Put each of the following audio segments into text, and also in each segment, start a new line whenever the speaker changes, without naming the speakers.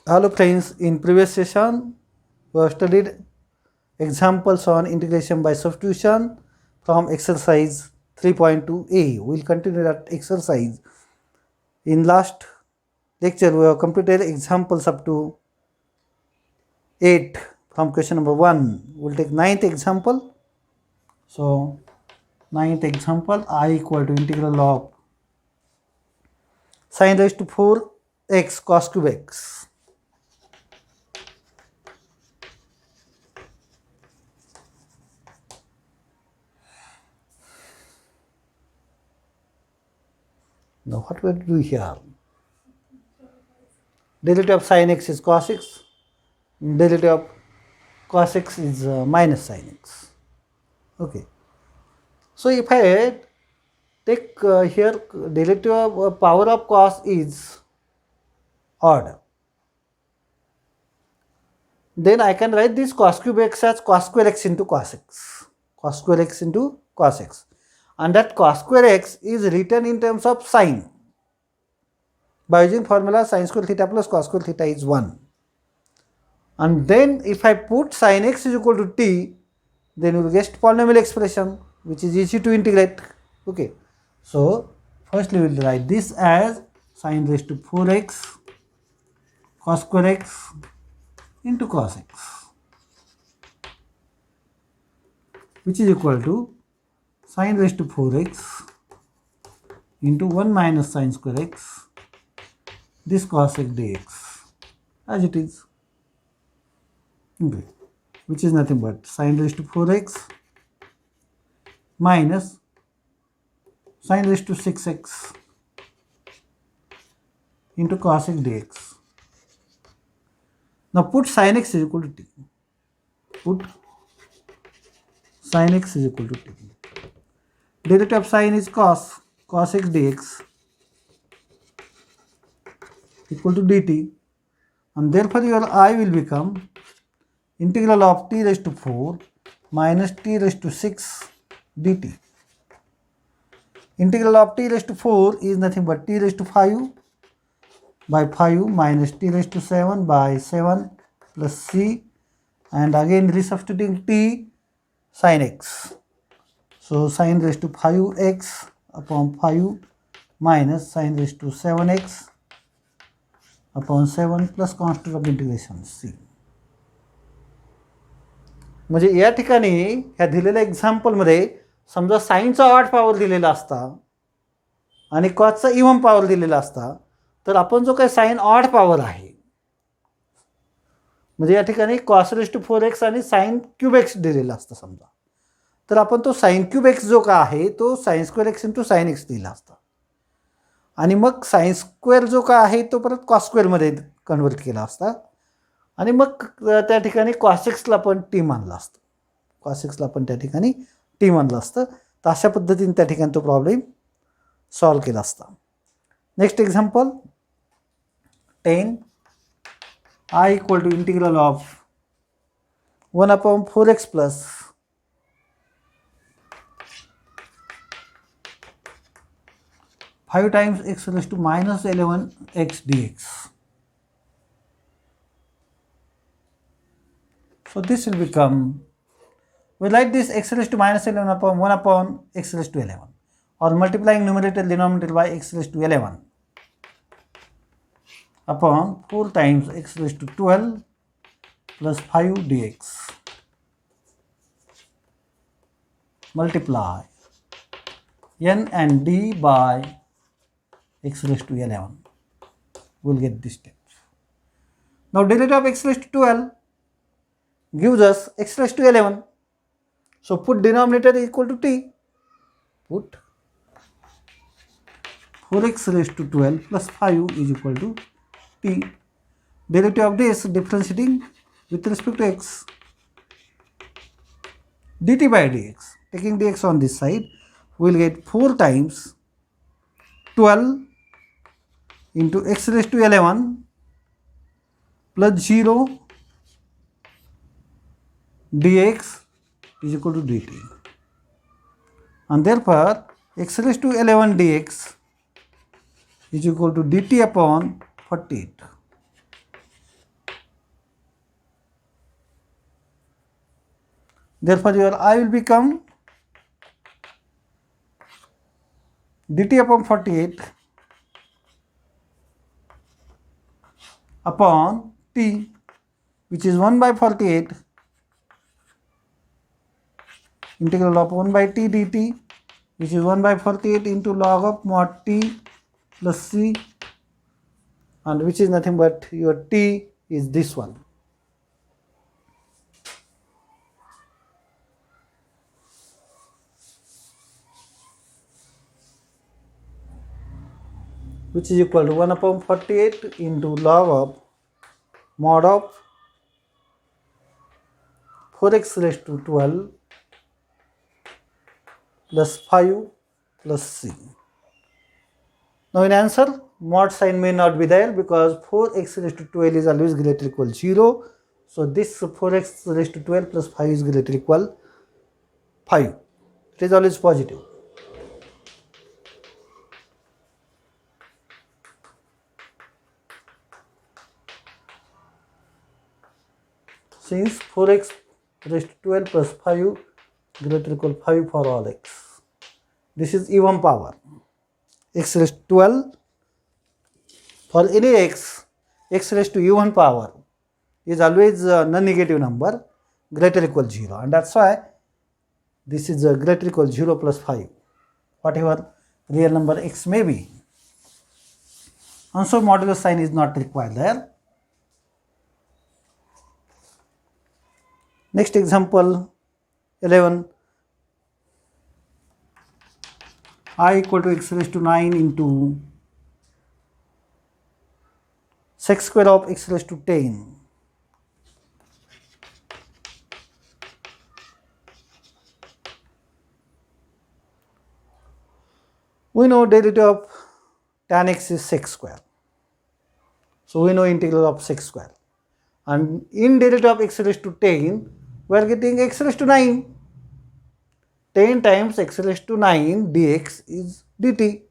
Hello friends, in previous session we have studied examples on integration by substitution from exercise 3.2a. We will continue that exercise. In last lecture we have completed examples up to 8 from question number 1. We will take 9th example. So 9th example, I equal to integral of sin raised to 4x cos cube x. Now what we do here? Derivative of sin x is cos x. Derivative of cos x is minus sin x. Okay. So if I take here derivative of power of cos is odd, then I can write this cos cube x as cos square x into cos x. Cos square x into cos x. And that cos square x is written in terms of sine. By using formula sin square theta plus cos square theta is 1. And then if I put sin x is equal to t, then we will get polynomial expression which is easy to integrate. Okay. So firstly we will write this as sin raised to 4x cos square x into cos x, which is equal to sin raised to 4x into 1 minus sin square x this cos x dx as it is. Okay. Which is nothing but sin raised to 4x minus sin raised to 6x into cos x dx. Now put sin x is equal to t. Put sin x is equal to t. Derivative of sin is cos x dx equal to dt, and therefore your I will become integral of t raised to 4 minus t raised to 6 dt. Integral of t raised to 4 is nothing but t raised to 5 by 5 minus t raised to 7 by 7 plus c, and again resubstituting t sin x. So sin raised to 5x upon 5 minus sin raised to 7x upon 7 plus constant of integration c. म्हणजे या ठिकाणी ह्या दिलेल्या एक्झाम्पलमध्ये समजा साईनचा odd power दिलेला असता आणि कॉसचा even power दिलेला असता, तर आपण जो काही साईन ऑड पॉवर आहे म्हणजे या ठिकाणी कॉस रेज टू 4x आणि साइन क्यूब एक्स दिलेला असता समजा, तर आपण तो साइन क्यूब एक्स जो का आहे तो sine square x into sine x दिला असता, आणि मग साइन स्क्वेअर जो का आहे तो परत कॉस स्क्वेअरमध्ये कन्वर्ट केला असता, आणि मग त्या ठिकाणी कॉस एक्सला पण टी मानलं असतं. कॉस एक्सला पण त्या ठिकाणी टी मानलं असतं. तर अशा पद्धतीने त्या ठिकाणी तो प्रॉब्लेम सॉल्व केला असता. Next example 10. I equal to integral of 1 upon 4x plus 5 times x raised to minus 11x dx. So this will become, we write this x raised to minus 11 upon 1 upon x raised to 11, or multiplying numerator denominator by x raised to 11 upon 4 times x raised to 12 plus 5 dx, multiply n and d by x raised to 11. We will get this step. Now derivative of x raised to 12 gives us x raised to 11. So put denominator equal to t. Put 4x raised to 12 plus 5 is equal to t. Derivative of this differentiating with respect to x, dt by dx. Taking dx on this side, we will get 4 times 12 into x raised to 11 plus 0 dx is equal to dt, and therefore x raised to 11 dx is equal to dt upon 48. Therefore, your I will become dt upon 48 upon t, which is 1 by 48 integral of 1 by t dt, which is 1 by 48 into log of mod t plus c, and which is nothing but your t is this one. Which is equal to 1 upon 48 into log of mod of 4x raised to 12 plus 5 plus c. Now in answer, mod sign may not be there because 4x raised to 12 is always greater or equal 0. So this 4x raised to 12 plus 5 is greater or equal 5. It is always positive. Since 4x raised to 12 plus 5 greater or equal 5 for all x. This is even power. X raised to 12 for any x raised to even power is always a non-negative number greater or equal 0, and that's why this is a greater or equal 0 plus 5, whatever real number x may be. And so modulus sign is not required there. Next example 11, I equal to x raised to 9 into sec square of x raised to 10. We know derivative of tan x is sec square. So we know integral of sec square. And in derivative of x raised to 10, we are getting x raised to 9. 10 times x raised to 9 dx is dt.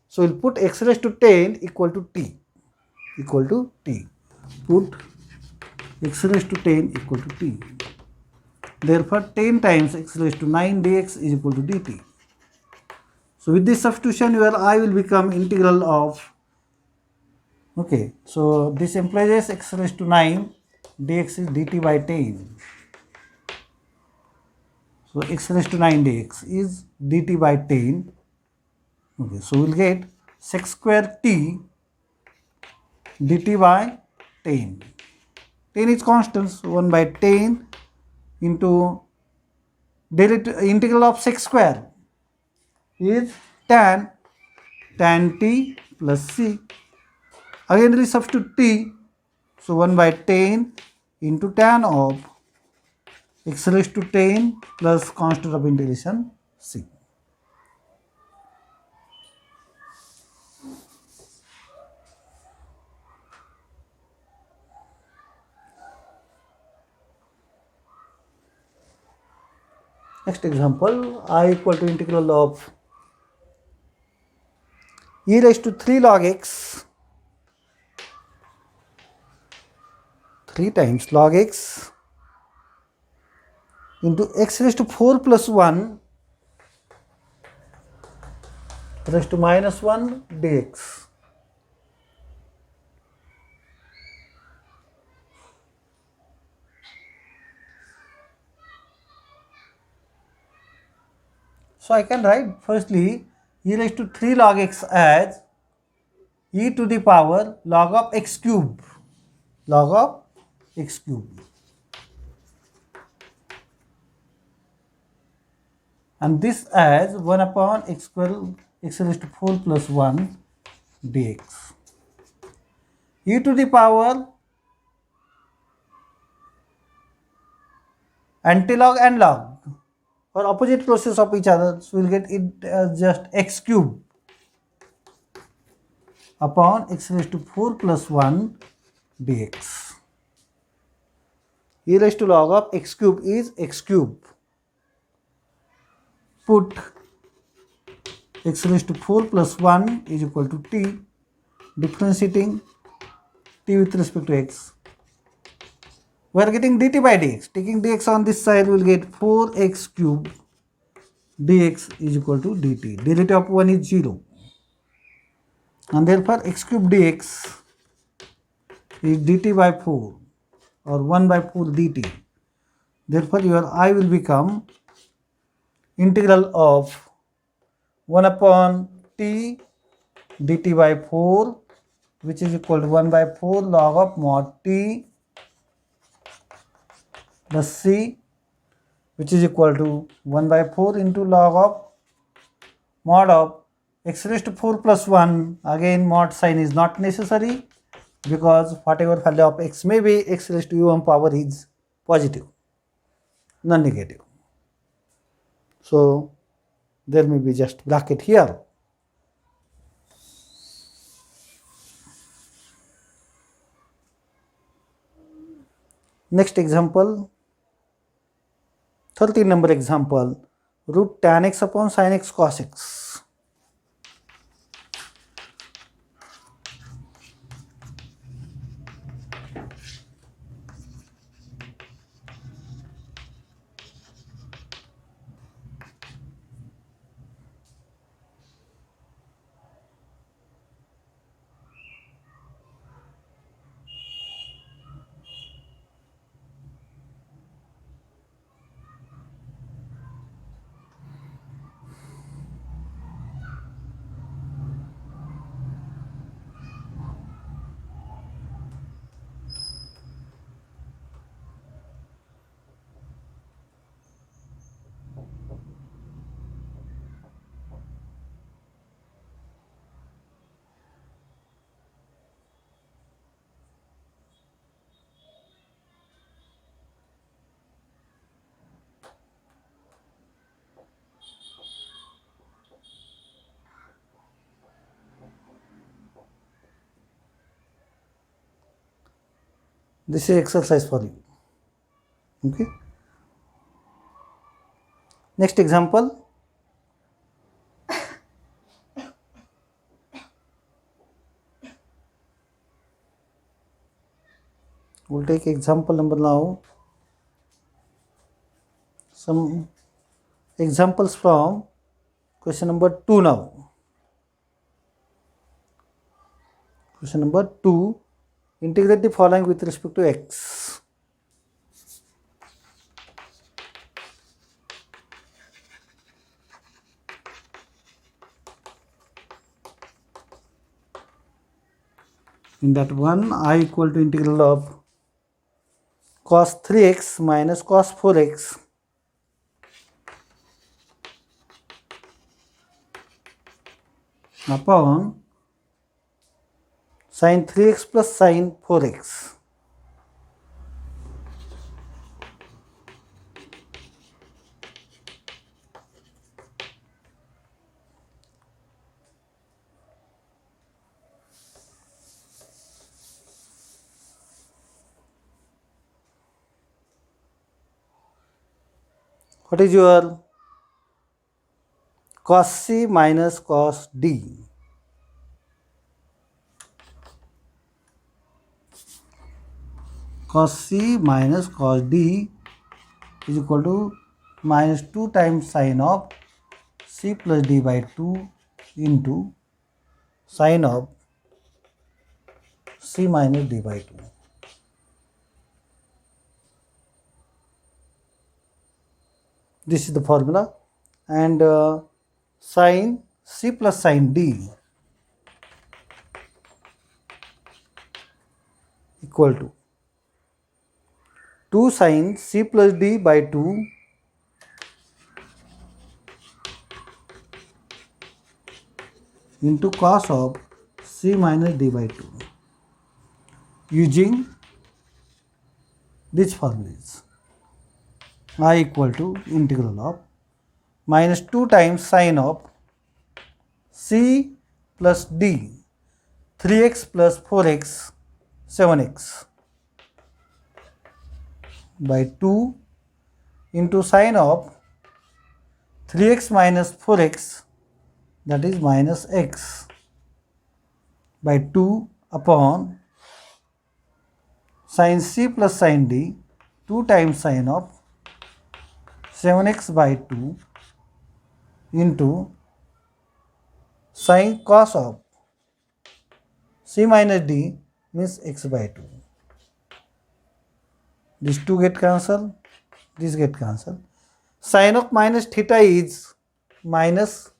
So we'll put x raised to 10 equal to t. Equal to t. Put x raised to 10 equal to t. Therefore 10 times x raised to 9 dx is equal to dt. So with this substitution, your I will become integral of, okay, so this implies x raised to 9 dx is dt by 10. So x raised to 9 dx is dt by 10. Okay, so we'll get sec square t dt by 10. 10 is constant, so 1 by 10 into integral of sec square is tan t plus c. Again there is substitute t, so 1 by 10 into tan of x raised to 10 plus constant of integration c. Next example, I equal to integral of e raised to 3 log x, 3 times log x into x raised to 4 plus 1 raised to minus 1 dx. So I can write firstly e raised to 3 log x as e to the power log of x cube, log of x cube, and this as 1 upon x square x raised to 4 plus 1 dx. E to the power antilog and log or opposite process of each other, so we'll get it as just x cube upon x raised to 4 plus 1 dx. E raised to log of x cube is x cube. Put x raised to 4 plus 1 is equal to t, differentiating t with respect to x we are getting dt by dx. Taking dx on this side, we will get 4x cube dx is equal to dt. Derivative of 1 is 0. And therefore x cube dx is dt by 4 or 1 by 4 dt. Therefore your I will become integral of 1 upon t dt by 4, which is equal to 1 by 4 log of mod t plus c, which is equal to 1 by 4 into log of mod of x raised to 4 plus 1. Again mod sign is not necessary because whatever value of x may be, x raised to m power is positive, non-negative. So there may be just bracket here. Next example, 13 number example, root tan x upon sin x cos x. This is exercise for you. Okay. Next example. We'll take example number now. Some examples from question number 2 now. Question number 2. Integrate the following with respect to x. In that one, I equal to integral of cos 3x minus cos 4x upon sin 3x plus sin 4x. What is your cos c minus cos d? Cos c minus cos d is equal to minus 2 times sin of c plus d by 2 into sin of c minus d by 2. This is the formula, and sin c plus sin d equal to 2 sin c plus d by 2 into cos of c minus d by 2 using these formulas. I equal to integral of minus 2 times sin of c plus d 3x plus 4x 7x by 2 into sin of 3x minus 4x, that is minus x, by 2 upon sin c plus sin d 2 times sine of 7x by 2 into sine cos of c minus d means x by 2. These two get cancelled, this get cancelled. Sine of minus theta is minus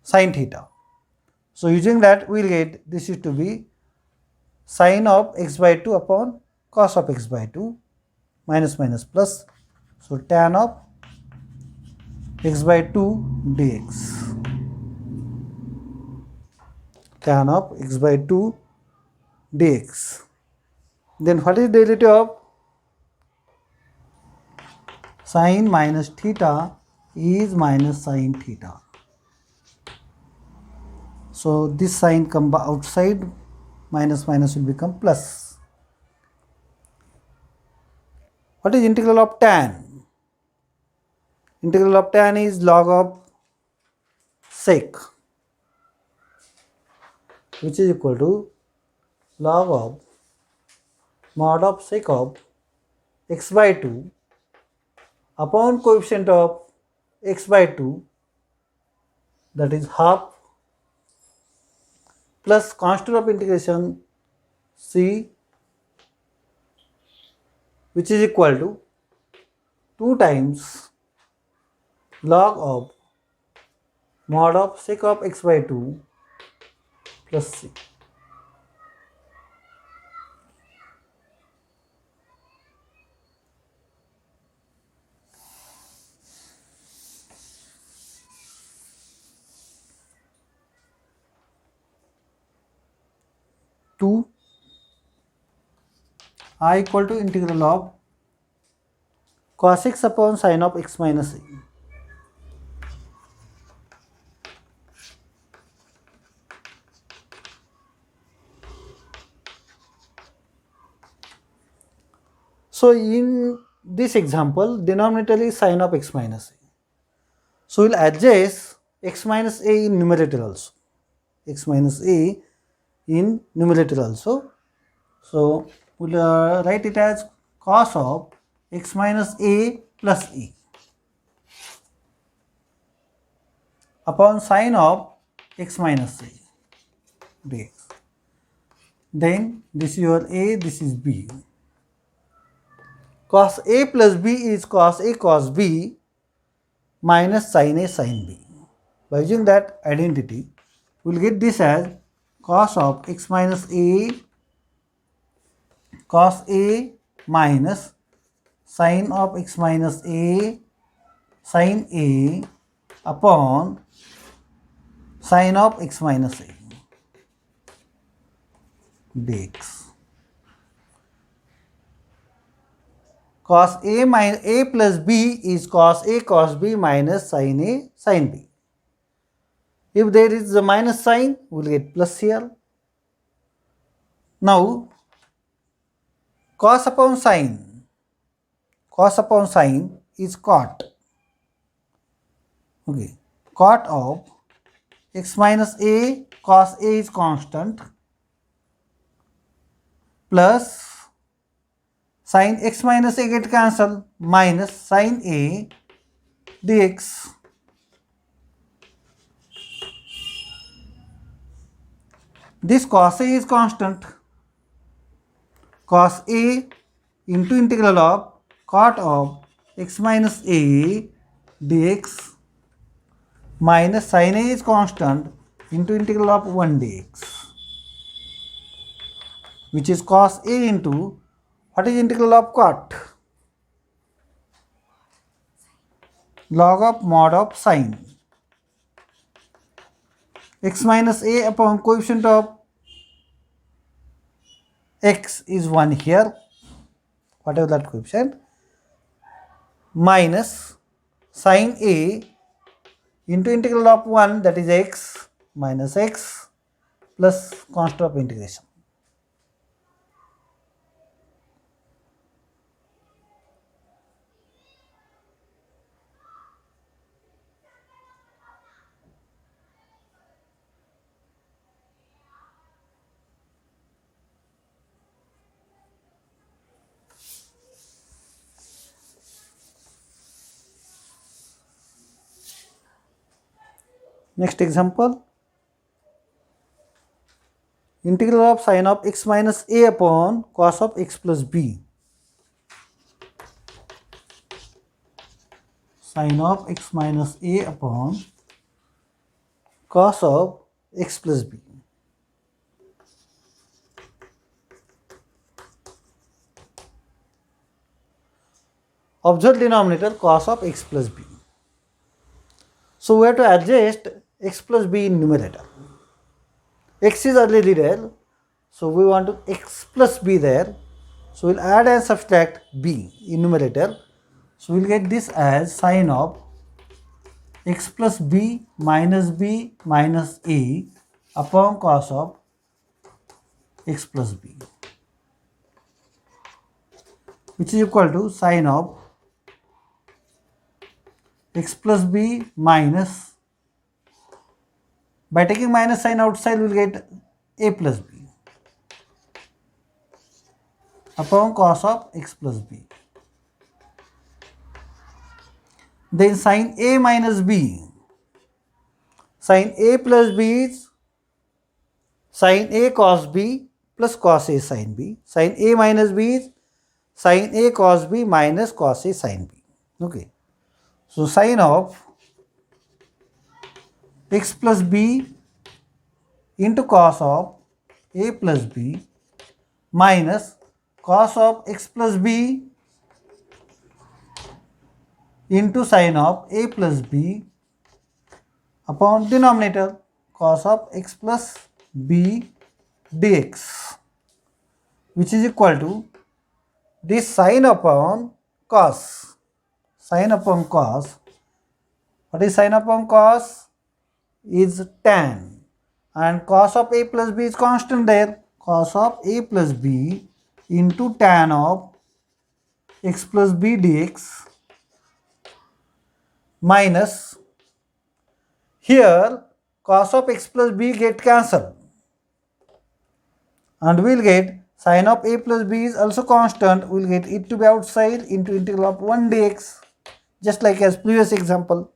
sine theta. So using that we will get this is to be sine of x by 2 upon cos of x by 2 minus minus plus. So tan of x by 2 dx. Tan of x by 2 dx. Then what is derivative of sine minus theta is minus sine theta. So this sign come outside, minus minus will become plus. What is integral of tan? Integral of tan is log of sec, which is equal to log of mod of sec of x by 2 upon coefficient of x by 2, that is half, plus constant of integration c, which is equal to 2 times log of mod of sec of x by 2 plus c. To I equal to integral of cos x upon sine of x minus a. So in this example, denominator is sine of x minus a. So we'll adjust x minus a in numerator also. X minus a in numerator also. So we'll write it as cos of x minus a plus e upon sine of x minus a dx. Then this is your a, this is b. Cos a plus b is cos a cos b minus sin a sin b. By using that identity, we will get this as cos of x minus a cos a minus sin of x minus a sin a upon sin of x minus a dx. Cos a minus a plus b is cos a cos b minus sin a sin b. If there is a minus sign, we will get plus here. Now cos upon sine is cot. Okay, cot of x minus a cos a is constant plus sin x minus a get cancelled minus sin a dx. This cos a is constant. Cos a into integral of cot of x minus a dx minus sin a is constant into integral of 1 dx, which is cos a into what is integral of cot? Log of mod of sin x minus a upon coefficient of x is 1 here, whatever that coefficient, minus sin a into integral of 1, that is x, minus x plus constant of integration. Next example, integral of sine of x minus a upon cos of x plus b. Sine of x minus a upon cos of x plus b. Observe denominator cos of x plus b. So we have to adjust x plus b in numerator. X is already there, so we want to x plus b there. So we'll add and subtract b in numerator. So we'll get this as sine of x plus b minus a upon cos of x plus b, which is equal to sine of x plus b minus, by taking minus sign outside we will get a plus b upon cos of x plus b. Then sin a minus b, sin a plus b is sin a cos b plus cos a sin b. Sin a minus b is sin a cos b minus cos a sin b. Okay. So sine of x plus b into cos of a plus b minus cos of x plus b into sine of a plus b upon denominator cos of x plus b dx, which is equal to this sine upon cos. Sine upon cos, what is sine upon cos? Is tan, and cos of a plus b is constant there, cos of a plus b into tan of x plus b dx minus, here cos of x plus b get cancelled and we will get sine of a plus b is also constant, we will get it to be outside into integral of 1 dx, just like as previous example.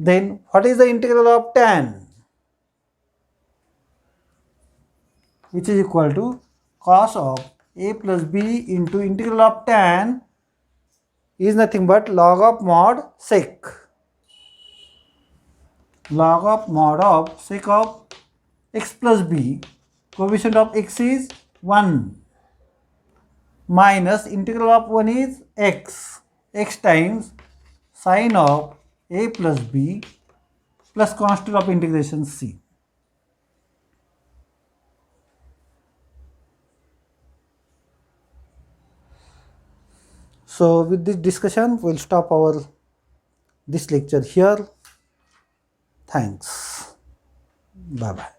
Then what is the integral of tan? Which is equal to cos of a plus b into integral of tan is nothing but log of mod sec. Log of mod of sec of x plus b, coefficient of x is 1 minus integral of 1 is x times sine of a plus b plus constant of integration c. So with this discussion we'll stop this lecture here. Thanks. Bye bye.